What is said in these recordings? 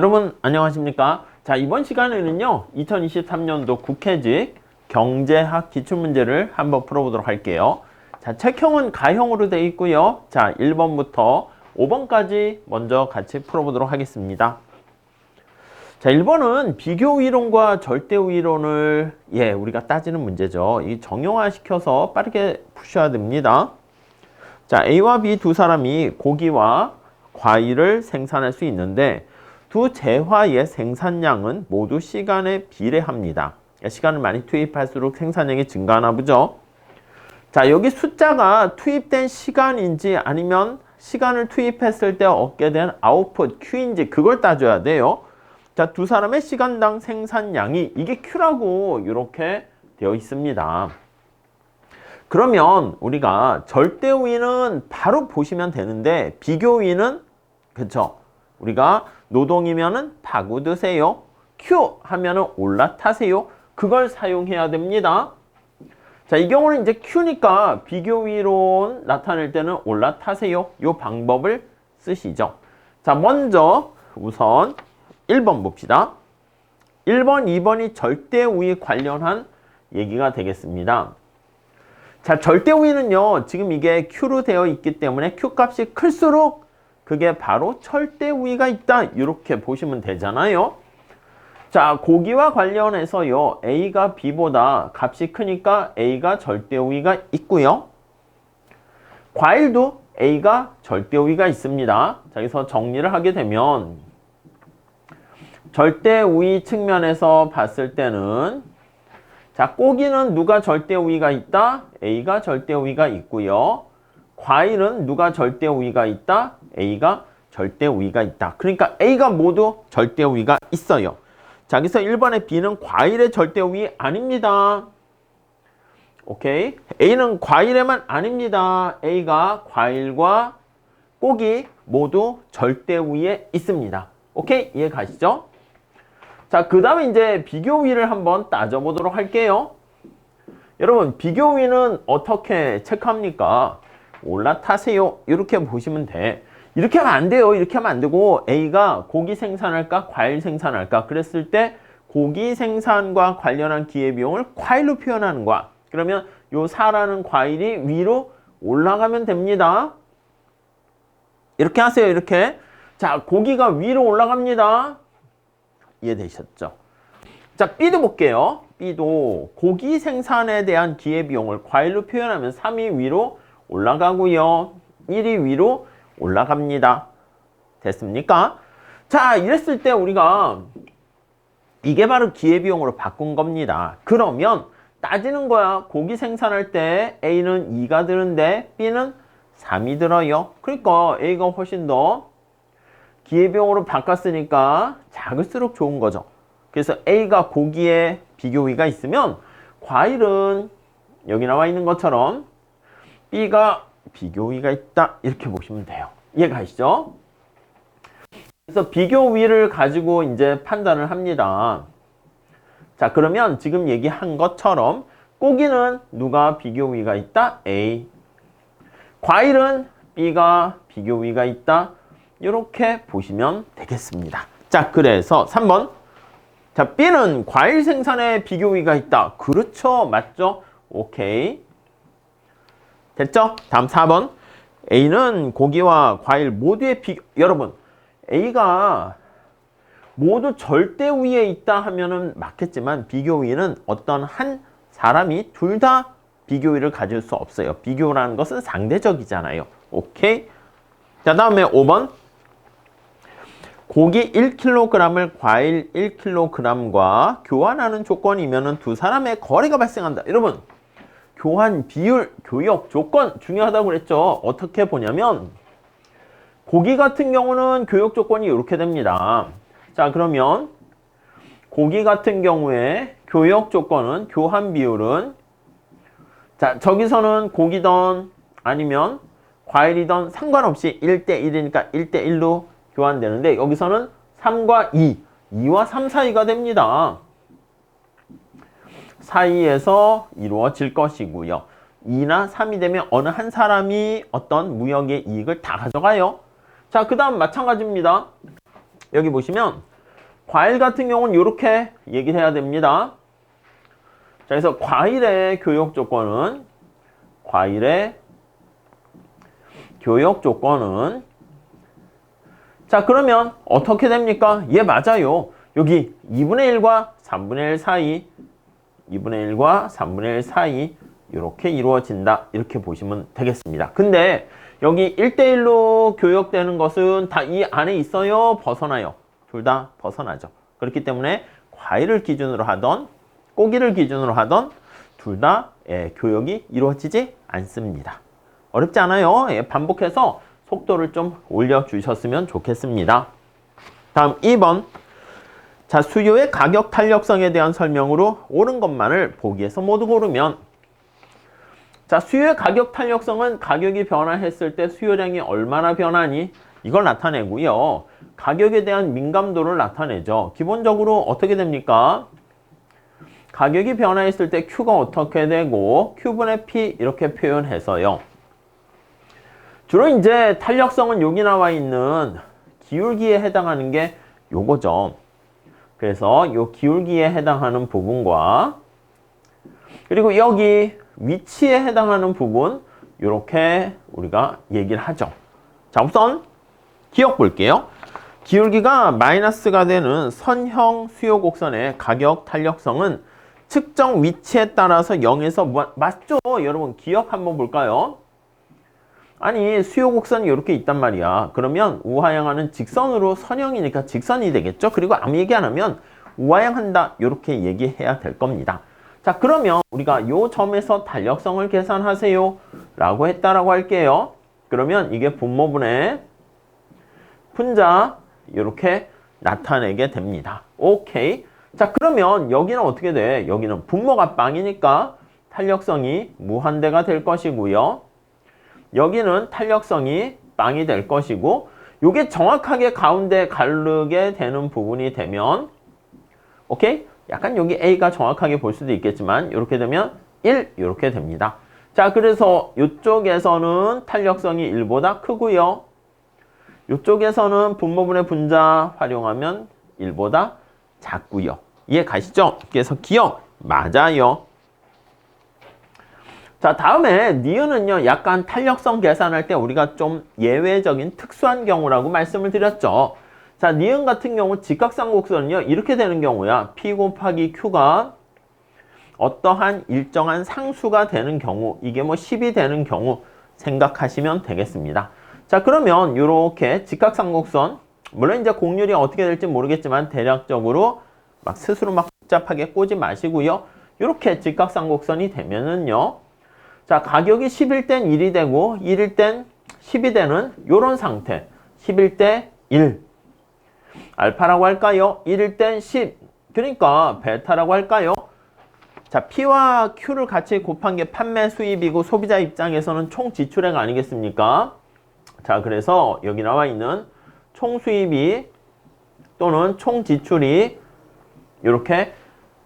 여러분 안녕하십니까? 자, 이번 시간에는요 2023년도 국회직 경제학 기출문제를 한번 풀어보도록 할게요. 자, 책형은 가형으로 되어 있고요. 자, 1번부터 5번까지 먼저 같이 풀어보도록 하겠습니다. 자, 1번은 비교이론과 절대이론을 우리가 따지는 문제죠. 이 정형화시켜서 빠르게 푸셔야 됩니다. 자, A와 B 두 사람이 고기와 과일을 생산할 수 있는데 두 재화의 생산량은 모두 시간에 비례합니다. 시간을 많이 투입할수록 생산량이 증가하나 보죠. 자, 여기 숫자가 투입된 시간인지 아니면 시간을 투입했을 때 얻게 된 아웃풋 Q인지 그걸 따져야 돼요. 자, 두 사람의 시간당 생산량이 이게 Q라고 이렇게 되어 있습니다. 그러면 우리가 절대우위는 바로 보시면 되는데 비교우위는 그쵸? 우리가 노동이면은 파고 드세요. Q 하면은 올라타세요. 그걸 사용해야 됩니다. 자, 이 경우는 이제 Q니까 비교위론 나타낼 때는 올라타세요. 이 방법을 쓰시죠. 자, 먼저 우선 1번 봅시다. 1번, 2번이 절대우위 관련한 얘기가 되겠습니다. 자, 절대우위는요, 지금 이게 Q로 되어 있기 때문에 Q 값이 클수록 그게 바로 절대우위가 있다. 이렇게 보시면 되잖아요. 자, 고기와 관련해서요, A가 B보다 값이 크니까 A가 절대우위가 있고요. 과일도 A가 절대우위가 있습니다. 자, 여기서 정리를 하게 되면 절대우위 측면에서 봤을 때는 자, 고기는 누가 절대우위가 있다? A가 절대우위가 있고요. 과일은 누가 절대우위가 있다? A가 절대우위가 있다. 그러니까 A가 모두 절대우위가 있어요. 자, 여기서 1번의 B는 과일의 절대우위 아닙니다. 오케이? A는 과일에만 아닙니다. A가 과일과 고기 모두 절대우위에 있습니다. 오케이? 이해 가시죠? 자, 그 다음에 이제 비교우위를 한번 따져보도록 할게요. 여러분, 비교우위는 어떻게 체크합니까? 올라타세요. 이렇게 보시면 돼. 이렇게 하면 안 돼요. 이렇게 하면 안 되고 A가 고기 생산할까? 과일 생산할까? 그랬을 때 고기 생산과 관련한 기회비용을 과일로 표현하는 거야. 그러면 요 4라는 과일이 위로 올라가면 됩니다. 이렇게 하세요. 이렇게. 자, 고기가 위로 올라갑니다. 이해되셨죠? 자, B도 볼게요. B도 고기 생산에 대한 기회비용을 과일로 표현하면 3이 위로 올라가고요. 1이 위로 올라갑니다. 됐습니까? 자, 이랬을 때 우리가 이게 바로 기회비용으로 바꾼 겁니다. 그러면 따지는 거야. 고기 생산할 때 A는 2가 드는데 B는 3이 들어요. 그러니까 A가 훨씬 더 기회비용으로 바꿨으니까 작을수록 좋은 거죠. 그래서 A가 고기에 비교위가 있으면 과일은 여기 나와 있는 것처럼 B가 비교위가 있다. 이렇게 보시면 돼요. 이해 가시죠? 그래서 비교위를 가지고 이제 판단을 합니다. 자, 그러면 지금 얘기한 것처럼 고기는 누가 비교위가 있다? A. 과일은 B가 비교위가 있다. 이렇게 보시면 되겠습니다. 자, 그래서 3번. 자, B는 과일 생산에 비교위가 있다. 그렇죠. 맞죠? 오케이. 됐죠? 다음 4번. A는 고기와 과일 모두의 여러분, A가 모두 절대우위에 있다 하면은 맞겠지만 비교위는 어떤 한 사람이 둘 다 비교위를 가질 수 없어요. 비교라는 것은 상대적이잖아요. 오케이? 자, 다음에 5번. 고기 1kg을 과일 1kg과 교환하는 조건이면은 두 사람의 거래가 발생한다. 여러분, 교환 비율, 교역 조건 중요하다고 그랬죠. 어떻게 보냐면 고기 같은 경우는 교역 조건이 이렇게 됩니다. 자, 그러면 고기 같은 경우에 교역 조건은 교환 비율은 자, 저기서는 고기든 아니면 과일이든 상관없이 1대1이니까 1대1로 교환되는데 여기서는 3과 2, 2와 3 사이가 됩니다. 사이에서 이루어질 것이고요. 2나 3이 되면 어느 한 사람이 어떤 무역의 이익을 다 가져가요. 자, 그 다음 마찬가지입니다. 여기 보시면 과일 같은 경우는 이렇게 얘기를 해야 됩니다. 자, 그래서 과일의 교육 조건은 자, 그러면 어떻게 됩니까? 예, 맞아요. 여기 2분의 1과 3분의 1 사이 2분의 1과 3분의 1 사이 이렇게 이루어진다. 이렇게 보시면 되겠습니다. 근데 여기 1대1로 교역되는 것은 다 이 안에 있어요? 벗어나요? 둘 다 벗어나죠. 그렇기 때문에 과일을 기준으로 하던 고기를 기준으로 하던 둘 다 교역이 이루어지지 않습니다. 어렵지 않아요. 반복해서 속도를 좀 올려주셨으면 좋겠습니다. 다음 2번. 자, 수요의 가격 탄력성에 대한 설명으로 옳은 것만을 보기에서 모두 고르면 자, 수요의 가격 탄력성은 가격이 변화했을 때 수요량이 얼마나 변하니 이걸 나타내고요. 가격에 대한 민감도를 나타내죠. 기본적으로 어떻게 됩니까? 가격이 변화했을 때 Q가 어떻게 되고 Q분의 P 이렇게 표현해서요. 주로 이제 탄력성은 여기 나와 있는 기울기에 해당하는 게 요거죠. 그래서 요 기울기에 해당하는 부분과 그리고 여기 위치에 해당하는 부분 이렇게 우리가 얘기를 하죠. 자, 우선 기억 볼게요. 기울기가 마이너스가 되는 선형 수요 곡선의 가격 탄력성은 측정 위치에 따라서 0에서 맞죠? 여러분 기억 한번 볼까요? 아니 수요 곡선이 이렇게 있단 말이야. 그러면 우하향하는 직선으로 선형이니까 직선이 되겠죠? 그리고 아무 얘기 안 하면 우하향한다 이렇게 얘기해야 될 겁니다. 자, 그러면 우리가 요 점에서 탄력성을 계산하세요 라고 했다라고 할게요. 그러면 이게 분모분의 분자 이렇게 나타내게 됩니다. 오케이. 자, 그러면 여기는 어떻게 돼? 여기는 분모가 빵이니까 탄력성이 무한대가 될 것이고요. 여기는 탄력성이 빵이 될 것이고 요게 정확하게 가운데 가르게 되는 부분이 되면 오케이? 약간 여기 A가 정확하게 볼 수도 있겠지만 이렇게 되면 1 이렇게 됩니다. 자, 그래서 이쪽에서는 탄력성이 1보다 크고요. 이쪽에서는 분모분의 분자 활용하면 1보다 작고요. 이해 가시죠? 그래서 기억 맞아요. 자, 다음에 니은은요 약간 탄력성 계산할 때 우리가 좀 예외적인 특수한 경우라고 말씀을 드렸죠. 자, 니은 같은 경우 직각삼각곡선은요 이렇게 되는 경우야. P 곱하기 Q가 어떠한 일정한 상수가 되는 경우, 이게 뭐 10이 되는 경우 생각하시면 되겠습니다. 자, 그러면 이렇게 직각삼각곡선, 물론 이제 곡률이 어떻게 될지 모르겠지만 대략적으로 막 스스로 막 복잡하게 꼬지 마시고요. 이렇게 직각삼각곡선이 되면은요. 자, 가격이 10일 땐 1이 되고 1일 땐 10이 되는 이런 상태. 10일 때 1. 알파라고 할까요? 1일 땐 10. 그러니까 베타라고 할까요? 자, P와 Q를 같이 곱한 게 판매 수입이고 소비자 입장에서는 총 지출액 아니겠습니까? 자, 그래서 여기 나와 있는 총 수입이 또는 총 지출이 이렇게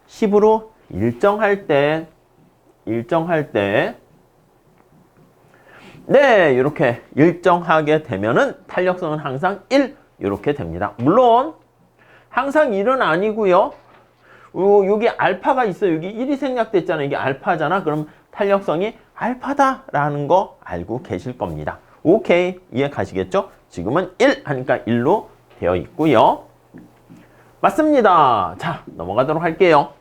10으로 일정할 때 네, 이렇게 일정하게 되면은 탄력성은 항상 1 이렇게 됩니다. 물론 항상 1은 아니고요. 여기 알파가 있어요. 여기 1이 생략됐잖아요. 이게 알파잖아. 그럼 탄력성이 알파다라는 거 알고 계실 겁니다. 오케이. 이해 가시겠죠? 지금은 1 하니까 1로 되어 있고요. 맞습니다. 자, 넘어가도록 할게요.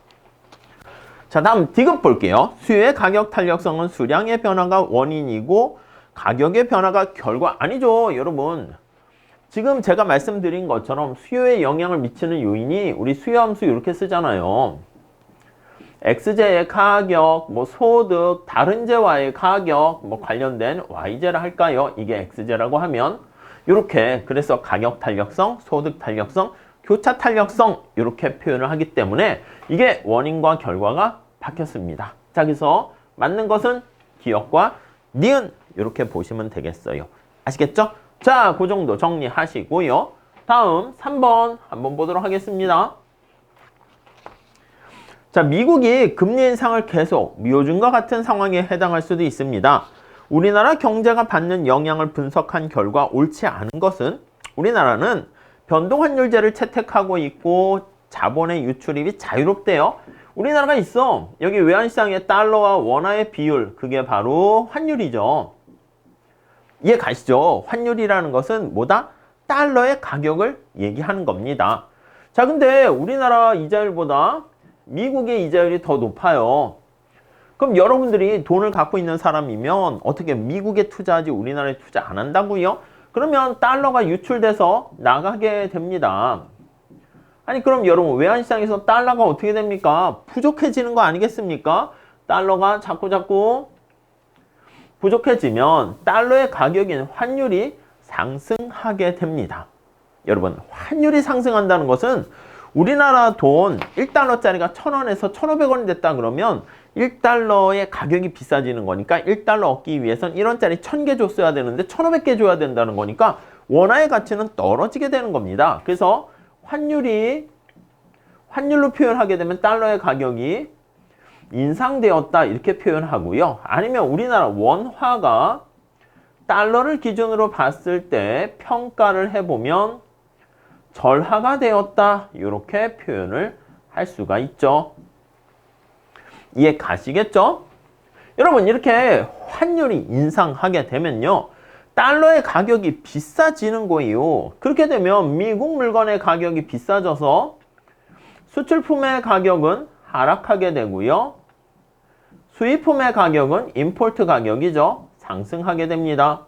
자, 다음 디귿 볼게요. 수요의 가격 탄력성은 수량의 변화가 원인이고 가격의 변화가 결과 아니죠, 여러분. 지금 제가 말씀드린 것처럼 수요에 영향을 미치는 요인이 우리 수요함수 이렇게 쓰잖아요. X제의 가격, 뭐 소득, 다른 제와의 가격, 뭐 관련된 Y제라 할까요? 이게 X제라고 하면 이렇게 그래서 가격 탄력성, 소득 탄력성, 교차 탄력성 이렇게 표현을 하기 때문에 이게 원인과 결과가 바뀌었습니다. 자, 그래서 맞는 것은 기억과 니은 이렇게 보시면 되겠어요. 아시겠죠? 자, 그 정도 정리하시고요. 다음 3번 한번 보도록 하겠습니다. 자, 미국이 금리 인상을 계속 요즘과 같은 상황에 해당할 수도 있습니다. 우리나라 경제가 받는 영향을 분석한 결과 옳지 않은 것은 우리나라는 변동환율제를 채택하고 있고 자본의 유출입이 자유롭대요. 우리나라가 있어. 여기 외환시장의 달러와 원화의 비율, 그게 바로 환율이죠. 이해 가시죠? 환율이라는 것은 뭐다? 달러의 가격을 얘기하는 겁니다. 자, 근데 우리나라 이자율보다 미국의 이자율이 더 높아요. 그럼 여러분들이 돈을 갖고 있는 사람이면 어떻게 미국에 투자하지 우리나라에 투자 안 한다고요? 그러면 달러가 유출돼서 나가게 됩니다. 아니 그럼 여러분 외환시장에서 달러가 어떻게 됩니까? 부족해지는 거 아니겠습니까? 달러가 자꾸 부족해지면 달러의 가격인 환율이 상승하게 됩니다. 여러분 환율이 상승한다는 것은 우리나라 돈 1달러짜리가 1,000원에서 1,500원이 됐다 그러면 1달러의 가격이 비싸지는 거니까 1달러 얻기 위해선 1원짜리 1,000개 줬어야 되는데 1,500개 줘야 된다는 거니까 원화의 가치는 떨어지게 되는 겁니다. 그래서 환율로 표현하게 되면 달러의 가격이 인상되었다 이렇게 표현하고요. 아니면 우리나라 원화가 달러를 기준으로 봤을 때 평가를 해보면 절하가 되었다 이렇게 표현을 할 수가 있죠. 이해 가시겠죠? 여러분 이렇게 환율이 인상하게 되면요. 달러의 가격이 비싸지는 거예요. 그렇게 되면 미국 물건의 가격이 비싸져서 수출품의 가격은 하락하게 되고요. 수입품의 가격은 임포트 가격이죠. 상승하게 됩니다.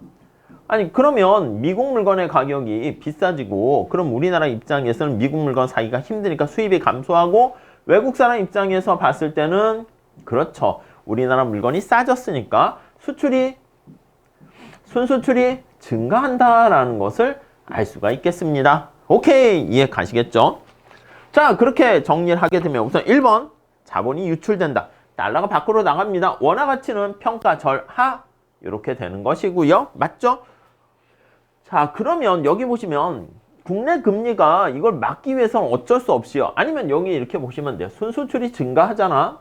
아니 그러면 미국 물건의 가격이 비싸지고 그럼 우리나라 입장에서는 미국 물건 사기가 힘드니까 수입이 감소하고 외국 사람 입장에서 봤을 때는 그렇죠. 우리나라 물건이 싸졌으니까 순수출이 증가한다라는 것을 알 수가 있겠습니다. 오케이 이해 가시겠죠? 자 그렇게 정리를 하게 되면 우선 1번 자본이 유출된다. 달러가 밖으로 나갑니다. 원화 가치는 평가 절하 이렇게 되는 것이고요. 맞죠? 자 그러면 여기 보시면 국내 금리가 이걸 막기 위해서는 어쩔 수 없이요. 아니면 여기 이렇게 보시면 돼요. 순수출이 증가하잖아.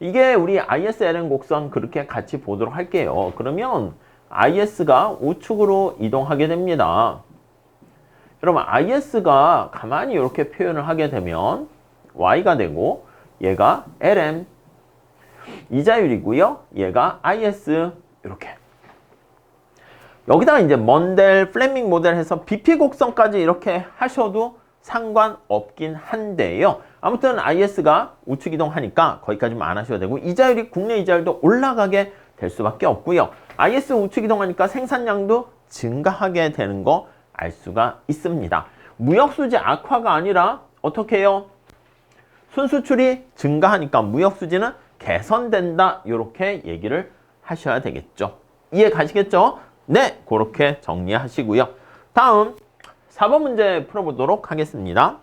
이게 우리 ISLN 곡선 그렇게 같이 보도록 할게요. 그러면 IS가 우측으로 이동하게 됩니다. 여러분 IS가 가만히 이렇게 표현을 하게 되면 Y가 되고 얘가 LM 이자율이고요. 얘가 IS 이렇게 여기다가 이제 먼델, 플레밍 모델 해서 BP 곡선까지 이렇게 하셔도 상관없긴 한데요. 아무튼 IS가 우측 이동하니까 거기까지만 안 하셔도 되고 이자율이 국내 이자율도 올라가게 될 수밖에 없고요. IS 우측 이동하니까 생산량도 증가하게 되는 거 알 수가 있습니다. 무역수지 악화가 아니라 어떻게 해요? 순수출이 증가하니까 무역수지는 개선된다 이렇게 얘기를 하셔야 되겠죠. 이해 가시겠죠? 네, 그렇게 정리하시고요. 다음 4번 문제 풀어보도록 하겠습니다.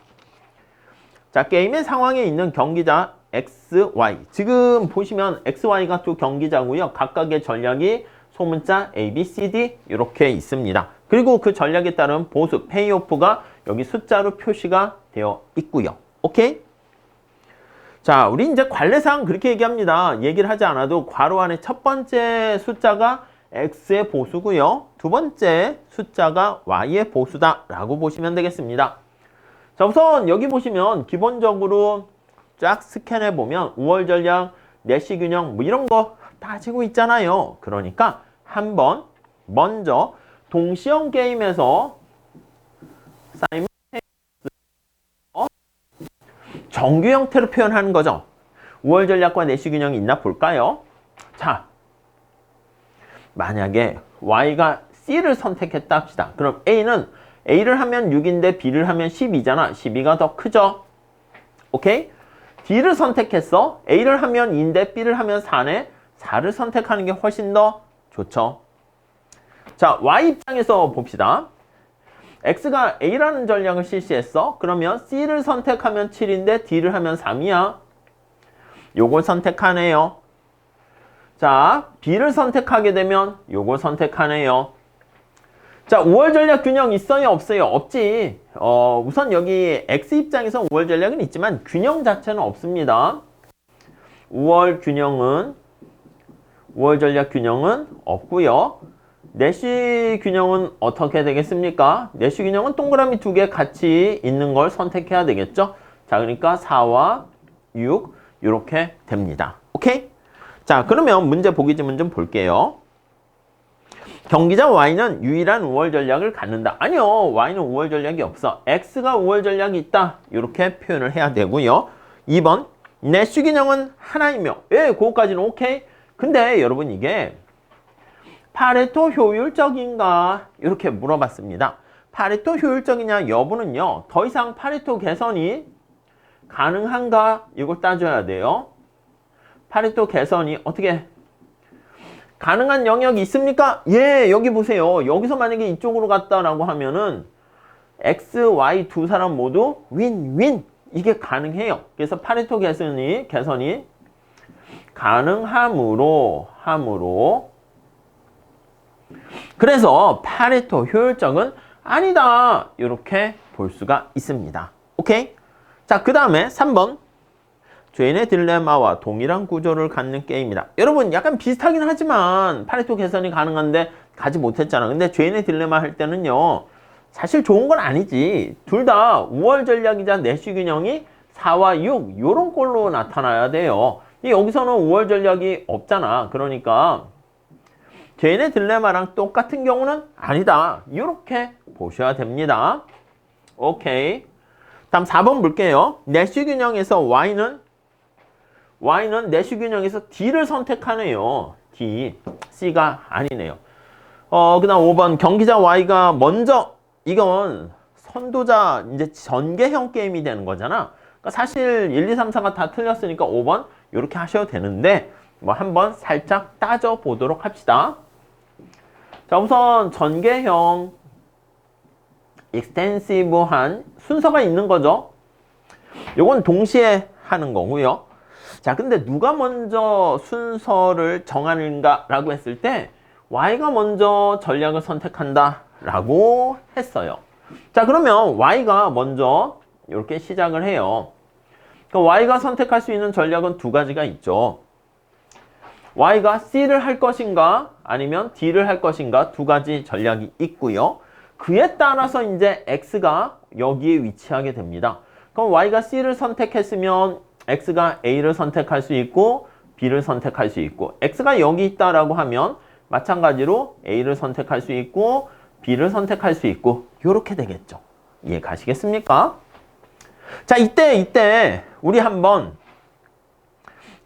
자, 게임의 상황에 있는 경기자 X, Y. 지금 보시면 X, Y가 두 경기자고요. 각각의 전략이 소문자 A, B, C, D 이렇게 있습니다. 그리고 그 전략에 따른 보수, 페이오프가 여기 숫자로 표시가 되어 있고요. 오케이? 자, 우리 이제 관례상 그렇게 얘기합니다. 얘기를 하지 않아도 괄호 안에 첫 번째 숫자가 X의 보수고요. 두 번째 숫자가 Y의 보수다 라고 보시면 되겠습니다. 자, 우선 여기 보시면 기본적으로 쫙 스캔해 보면 5월 전략, 내시 균형 뭐 이런 거 따지고 있잖아요. 그러니까 한번 먼저 동시형 게임에서 사이먼 정규 형태로 표현하는 거죠. 5월 전략과 내시 균형이 있나 볼까요? 자, 만약에 Y가 C를 선택했다 합시다. 그럼 A를 하면 6인데 B를 하면 12잖아. 12가 더 크죠? 오케이? D를 선택했어. A를 하면 2인데 B를 하면 4네. 4를 선택하는 게 훨씬 더 좋죠. 자, Y 입장에서 봅시다. X가 A라는 전략을 실시했어. 그러면 C를 선택하면 7인데 D를 하면 3이야. 요걸 선택하네요. 자, B를 선택하게 되면 요걸 선택하네요. 자, 5월 전략 균형 있어요? 없어요? 없지. 우선 여기 X 입장에서 5월 전략은 있지만 균형 자체는 없습니다. 5월 전략 균형은 없고요. 내시 균형은 어떻게 되겠습니까? 내시 균형은 동그라미 두 개 같이 있는 걸 선택해야 되겠죠? 자, 그러니까 4와 6 이렇게 됩니다. 오케이? 자, 그러면 문제 보기 좀 볼게요. 경기자 Y는 유일한 우월 전략을 갖는다. 아니요. Y는 우월 전략이 없어. X가 우월 전략이 있다. 이렇게 표현을 해야 되고요. 2번. 내시 균형은 하나이며. 예, 그거까지는 오케이. 근데 여러분 이게 파레토 효율적인가? 이렇게 물어봤습니다. 파레토 효율적이냐 여부는요. 더 이상 파레토 개선이 가능한가? 이걸 따져야 돼요. 파레토 개선이 어떻게 가능한 영역이 있습니까? 예, 여기 보세요. 여기서 만약에 이쪽으로 갔다라고 하면은 X, Y 두 사람 모두 윈 이게 가능해요. 그래서 파레토 개선이 가능함으로 그래서 파레토 효율적은 아니다. 이렇게 볼 수가 있습니다. 오케이? 자, 그 다음에 3번. 죄인의 딜레마와 동일한 구조를 갖는 게임이다. 여러분 약간 비슷하긴 하지만 파레토 개선이 가능한데 가지 못했잖아. 근데 죄인의 딜레마 할 때는요. 사실 좋은 건 아니지. 둘 다 우월 전략이자 내시 균형이 4와 6 이런 꼴로 나타나야 돼요. 여기서는 우월 전략이 없잖아. 그러니까 죄인의 딜레마랑 똑같은 경우는 아니다. 이렇게 보셔야 됩니다. 오케이. 다음 4번 볼게요. 내시 균형에서 Y는 내시 균형에서 D를 선택하네요. D, C가 아니네요. 그 다음 5번 경기자 Y가 먼저 이건 선도자 이제 전개형 게임이 되는 거잖아. 그러니까 사실 1, 2, 3, 4가 다 틀렸으니까 5번 이렇게 하셔도 되는데 뭐 한번 살짝 따져 보도록 합시다. 자, 우선 전개형 익스텐시브한 순서가 있는 거죠. 요건 동시에 하는 거고요. 자, 근데 누가 먼저 순서를 정하는가 라고 했을 때 Y가 먼저 전략을 선택한다 라고 했어요. 자, 그러면 Y가 먼저 이렇게 시작을 해요. 그러니까 Y가 선택할 수 있는 전략은 두 가지가 있죠. Y가 C를 할 것인가 아니면 D를 할 것인가 두 가지 전략이 있고요. 그에 따라서 이제 X가 여기에 위치하게 됩니다. 그럼 Y가 C를 선택했으면 X가 A를 선택할 수 있고 B를 선택할 수 있고 X가 여기 있다라고 하면 마찬가지로 A를 선택할 수 있고 B를 선택할 수 있고 이렇게 되겠죠. 이해 가시겠습니까? 자, 이때 우리 한번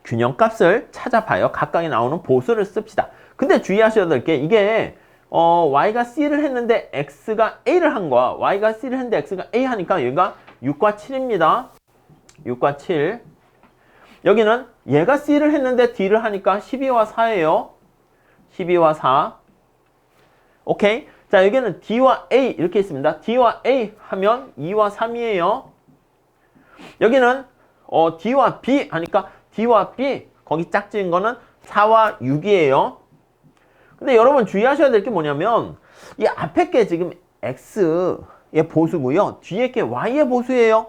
균형값을 찾아봐요. 각각에 나오는 보수를 씁시다. 근데 주의하셔야 될 게 이게 Y가 C를 했는데 X가 A를 한 거야. Y가 C를 했는데 X가 A 하니까 여기가 6과 7입니다. 6과 7. 여기는 얘가 C를 했는데 D를 하니까 12와 4예요. 12와 4. 오케이. 자, 여기는 D와 A 이렇게 있습니다. D와 A 하면 2와 3이에요. 여기는 D와 B 하니까 D와 B 거기 짝지은 거는 4와 6이에요. 근데 여러분 주의하셔야 될 게 뭐냐면 이 앞에 게 지금 X의 보수고요. 뒤에 게 Y의 보수예요.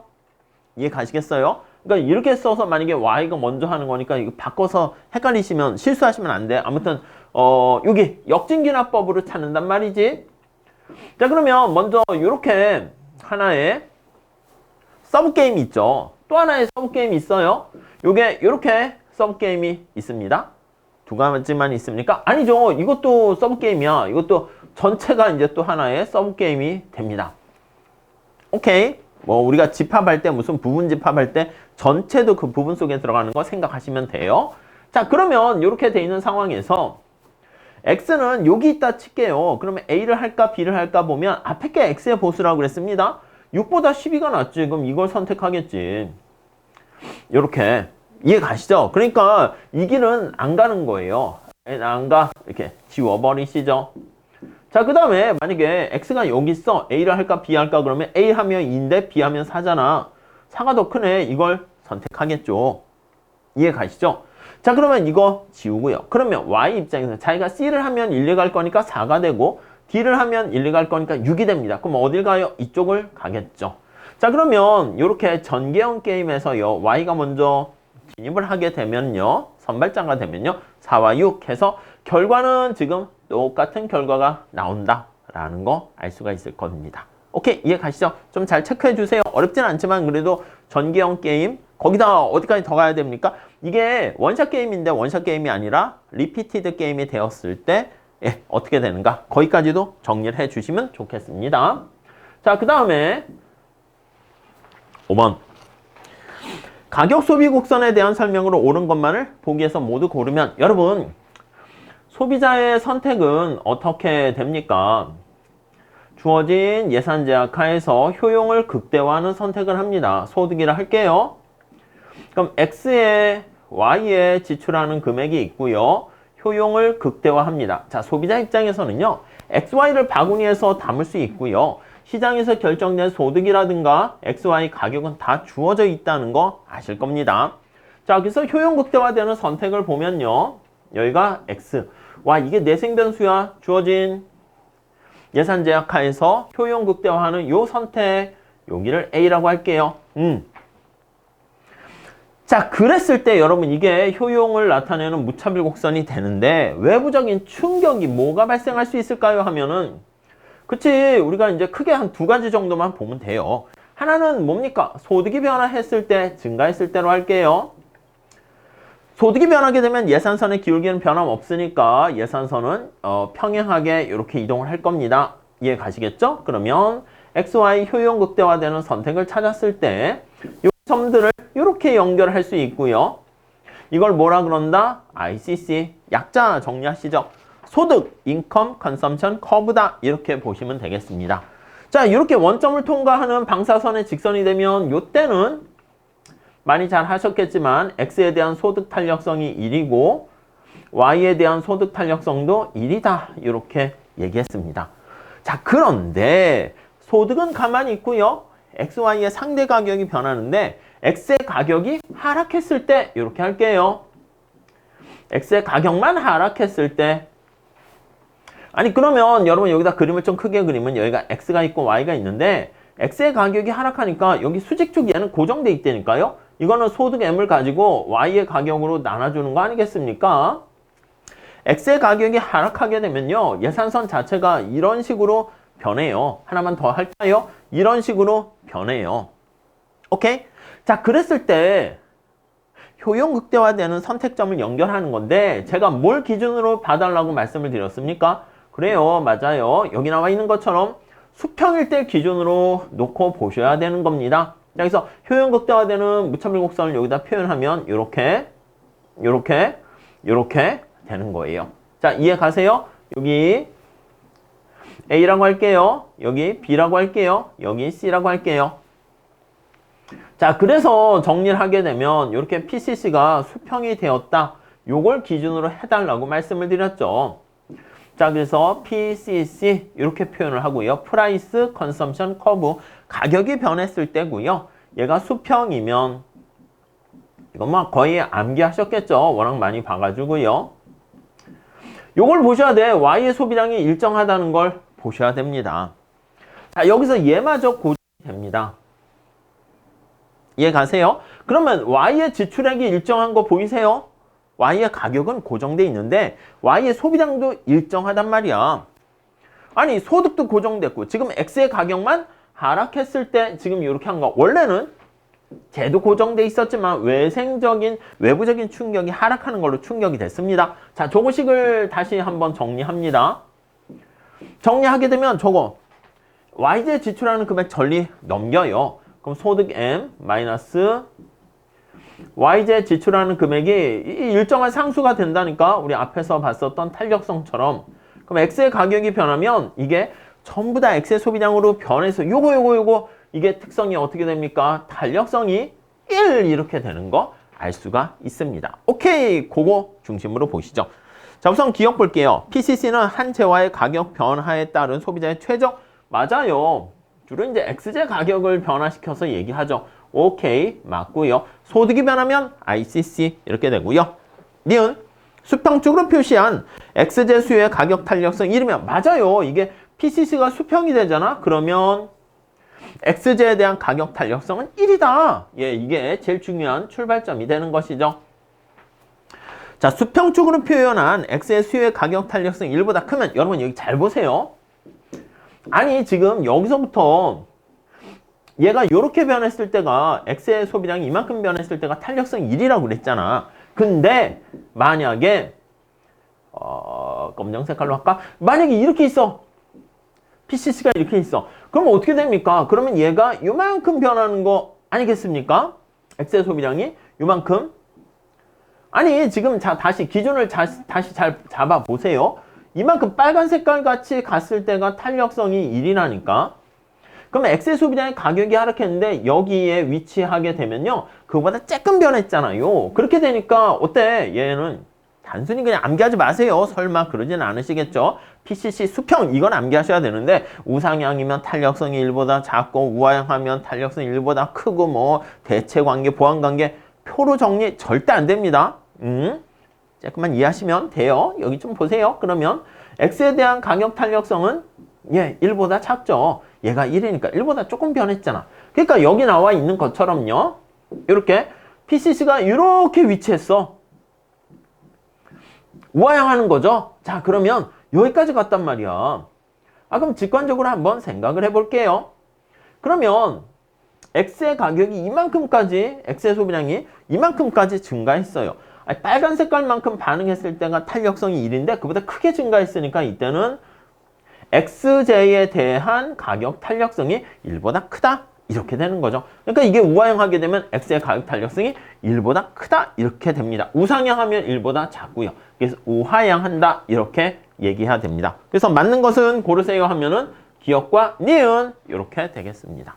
이해 가시겠어요? 그러니까 이렇게 써서 만약에 Y가 먼저 하는 거니까 이거 바꿔서 헷갈리시면 실수하시면 안 돼. 아무튼 여기 역진기납법으로 찾는단 말이지. 자, 그러면 먼저 이렇게 하나의 서브게임이 있죠. 또 하나의 서브게임이 있어요. 요게 이렇게 서브게임이 있습니다. 두 가지만 있습니까? 아니죠. 이것도 서브게임이야. 이것도 전체가 이제 또 하나의 서브게임이 됩니다. 오케이. 뭐 우리가 집합할 때 무슨 부분 집합할 때 전체도 그 부분 속에 들어가는 거 생각하시면 돼요. 자, 그러면 이렇게 돼 있는 상황에서 X는 여기 있다 칠게요. 그러면 A를 할까 B를 할까 보면 앞에 게 X의 보수라고 그랬습니다. 6보다 12가 낫지. 그럼 이걸 선택하겠지. 이렇게 이해 가시죠? 그러니까 이 길은 안 가는 거예요. 안 가. 이렇게 지워버리시죠. 자, 그 다음에 만약에 X가 여기 있어. A를 할까 B 할까 그러면 A 하면 2인데 B 하면 4잖아. 4가 더 크네. 이걸 선택하겠죠. 이해 가시죠? 자, 그러면 이거 지우고요. 그러면 Y 입장에서 자기가 C를 하면 1, 2 갈 거니까 4가 되고 D를 하면 1, 2 갈 거니까 6이 됩니다. 그럼 어딜 가요? 이쪽을 가겠죠. 자, 그러면 이렇게 전개형 게임에서요. Y가 먼저 진입을 하게 되면요. 선발자가 되면요. 4와 6 해서 결과는 지금 똑같은 결과가 나온다라는 거 알 수가 있을 겁니다. 오케이, 이해 가시죠? 좀 잘 체크해 주세요. 어렵진 않지만 그래도 전개형 게임 거기다 어디까지 더 가야 됩니까? 이게 원샷 게임인데 원샷 게임이 아니라 리피티드 게임이 되었을 때 어떻게 되는가? 거기까지도 정리를 해 주시면 좋겠습니다. 자, 그 다음에 5번. 가격 소비 곡선에 대한 설명으로 옳은 것만을 보기에서 모두 고르면 여러분 소비자의 선택은 어떻게 됩니까? 주어진 예산 제약 하에서 효용을 극대화하는 선택을 합니다. 소득이라 할게요. 그럼 X에 Y에 지출하는 금액이 있고요. 효용을 극대화합니다. 자, 소비자 입장에서는요. XY를 바구니에서 담을 수 있고요. 시장에서 결정된 소득이라든가 XY 가격은 다 주어져 있다는 거 아실 겁니다. 자, 그래서 효용 극대화되는 선택을 보면요. 여기가 X. 와, 이게 내생 변수야. 주어진 예산 제약 하에서 효용 극대화하는 요 선택. 여기를 A라고 할게요. 자, 그랬을 때 여러분 이게 효용을 나타내는 무차별 곡선이 되는데 외부적인 충격이 뭐가 발생할 수 있을까요? 하면은 그치, 우리가 이제 크게 한 두 가지 정도만 보면 돼요. 하나는 뭡니까? 소득이 변화했을 때, 증가했을 때로 할게요. 소득이 변하게 되면 예산선의 기울기는 변함없으니까 예산선은 평행하게 이렇게 이동을 할 겁니다. 이해 가시겠죠? 그러면 XY 효용 극대화되는 선택을 찾았을 때 이 점들을 이렇게 연결할 수 있고요. 이걸 뭐라 그런다? ICC. 약자 정리하시죠. 소득, 인컴, 컨섬션 커브다. 이렇게 보시면 되겠습니다. 자, 이렇게 원점을 통과하는 방사선의 직선이 되면 이때는 많이 잘 하셨겠지만 X에 대한 소득 탄력성이 1이고 Y에 대한 소득 탄력성도 1이다. 이렇게 얘기했습니다. 자, 그런데 소득은 가만히 있고요. XY의 상대 가격이 변하는데 X의 가격이 하락했을 때 이렇게 할게요. X의 가격만 하락했을 때 아니 그러면 여러분 여기다 그림을 좀 크게 그리면 여기가 X가 있고 Y가 있는데 X의 가격이 하락하니까 여기 수직축 얘는 고정돼 있다니까요. 이거는 소득 M을 가지고 Y의 가격으로 나눠주는 거 아니겠습니까? X의 가격이 하락하게 되면요. 예산선 자체가 이런 식으로 변해요. 하나만 더 할까요? 이런 식으로 변해요. 오케이? 자, 그랬을 때 효용 극대화되는 선택점을 연결하는 건데 제가 뭘 기준으로 봐달라고 말씀을 드렸습니까? 그래요. 맞아요. 여기 나와 있는 것처럼 수평일 때 기준으로 놓고 보셔야 되는 겁니다. 자, 그래서 효용 극대화되는 무차별 곡선을 여기다 표현하면 이렇게 되는 거예요. 자, 이해 가세요? 여기 A라고 할게요. 여기 B라고 할게요. 여기 C라고 할게요. 자, 그래서 정리를 하게 되면 이렇게 PCC가 수평이 되었다. 요걸 기준으로 해달라고 말씀을 드렸죠. 자, 그래서 PCC 이렇게 표현을 하고요. 프라이스 컨섬션 커브 가격이 변했을 때고요. 얘가 수평이면 이건 뭐 거의 암기하셨겠죠. 워낙 많이 봐가지고요. 요걸 보셔야 돼. Y의 소비량이 일정하다는 걸 보셔야 됩니다. 자, 여기서 얘마저 고정이 됩니다. 이해 가세요? 그러면 Y의 지출액이 일정한 거 보이세요? Y의 가격은 고정돼 있는데 Y의 소비량도 일정하단 말이야. 아니 소득도 고정됐고 지금 X의 가격만 하락했을 때 지금 이렇게 한 거 원래는 쟤도 고정돼 있었지만 외부적인 충격이 하락하는 걸로 충격이 됐습니다. 자, 저거식을 다시 한번 정리합니다. 정리하게 되면 저거 YJ 지출하는 금액 전리 넘겨요. 그럼 소득 M 마이너스 YJ 지출하는 금액이 일정한 상수가 된다니까 우리 앞에서 봤었던 탄력성처럼. 그럼 X의 가격이 변하면 이게 전부 다 X의 소비량으로 변해서 요거 이게 특성이 어떻게 됩니까? 탄력성이 1 이렇게 되는 거 알 수가 있습니다. 오케이, 그거 중심으로 보시죠. 자, 우선 기억 볼게요. PCC는 한 재화의 가격 변화에 따른 소비자의 최저 맞아요. 주로 이제 X제 가격을 변화시켜서 얘기하죠. 오케이, 맞고요. 소득이 변하면 ICC 이렇게 되고요. 니은 수평축으로 표시한 X제 수요의 가격 탄력성 1이면 맞아요. 이게 PCC가 수평이 되잖아. 그러면 X제에 대한 가격 탄력성은 1이다. 예, 이게 제일 중요한 출발점이 되는 것이죠. 자, 수평축으로 표현한 x의 수요의 가격 탄력성이 1보다 크면 여러분 여기 잘 보세요. 아니 지금 여기서부터 얘가 이렇게 변했을 때가 x의 소비량이 이만큼 변했을 때가 탄력성 1이라고 그랬잖아. 근데 만약에 검정 색깔로 할까? 만약에 이렇게 있어. PCC가 이렇게 있어. 그럼 어떻게 됩니까? 그러면 얘가 이만큼 변하는 거 아니겠습니까? x의 소비량이 이만큼. 아니 지금 다시 기준을 다시 잘 잡아보세요. 이만큼 빨간 색깔 같이 갔을 때가 탄력성이 1이라니까. 그럼 x의 소비량의 가격이 하락했는데 여기에 위치하게 되면요. 그거보다 조금 변했잖아요. 그렇게 되니까 어때? 얘는 단순히 그냥 암기하지 마세요. 설마 그러진 않으시겠죠? PCC 수평 이건 암기하셔야 되는데 우상향이면 탄력성이 1보다 작고 우하향하면 탄력성이 1보다 크고 뭐 대체관계, 보완관계 표로 정리 절대 안 됩니다. 조금만 이해하시면 돼요. 여기 좀 보세요. 그러면 x에 대한 가격 탄력성은 1보다 작죠. 얘가 1이니까 1보다 조금 변했잖아. 그러니까 여기 나와 있는 것처럼요. 이렇게 PCC가 이렇게 위치했어. 우하향하는 거죠. 자, 그러면 여기까지 갔단 말이야. 그럼 직관적으로 한번 생각을 해볼게요. 그러면 X의 가격이 이만큼까지, X의 소비량이 이만큼까지 증가했어요. 빨간 색깔만큼 반응했을 때가 탄력성이 1인데 그보다 크게 증가했으니까 이때는 XJ에 대한 가격 탄력성이 1보다 크다. 이렇게 되는 거죠. 그러니까 이게 우하향하게 되면 X의 가격 탄력성이 1보다 크다. 이렇게 됩니다. 우상향하면 1보다 작고요. 그래서 우하향한다. 이렇게 얘기해야 됩니다. 그래서 맞는 것은 고르세요 하면은 기역과 니은 이렇게 되겠습니다.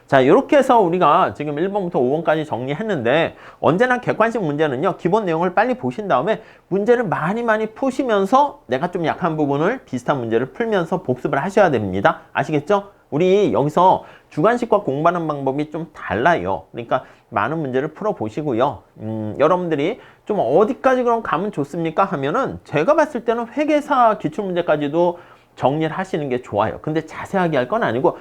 자, 이렇게 해서 우리가 지금 1번부터 5번까지 정리했는데 언제나 객관식 문제는요. 기본 내용을 빨리 보신 다음에 문제를 많이 푸시면서 내가 좀 약한 부분을 비슷한 문제를 풀면서 복습을 하셔야 됩니다. 아시겠죠? 우리 여기서 주관식과 공부하는 방법이 좀 달라요. 그러니까 많은 문제를 풀어보시고요. 여러분들이 좀 어디까지 그럼 가면 좋습니까? 하면은 제가 봤을 때는 회계사 기출문제까지도 정리를 하시는 게 좋아요. 근데 자세하게 할 건 아니고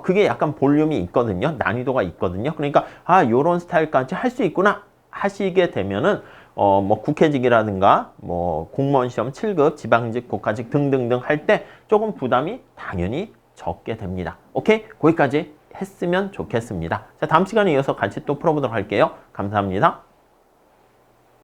그게 약간 볼륨이 있거든요. 난이도가 있거든요. 그러니까 요런 스타일까지 할 수 있구나 하시게 되면은 뭐 국회직이라든가 뭐 공무원 시험 7급, 지방직, 국가직 등등등 할 때 조금 부담이 당연히 적게 됩니다. 오케이? 거기까지 했으면 좋겠습니다. 자, 다음 시간에 이어서 같이 또 풀어보도록 할게요. 감사합니다.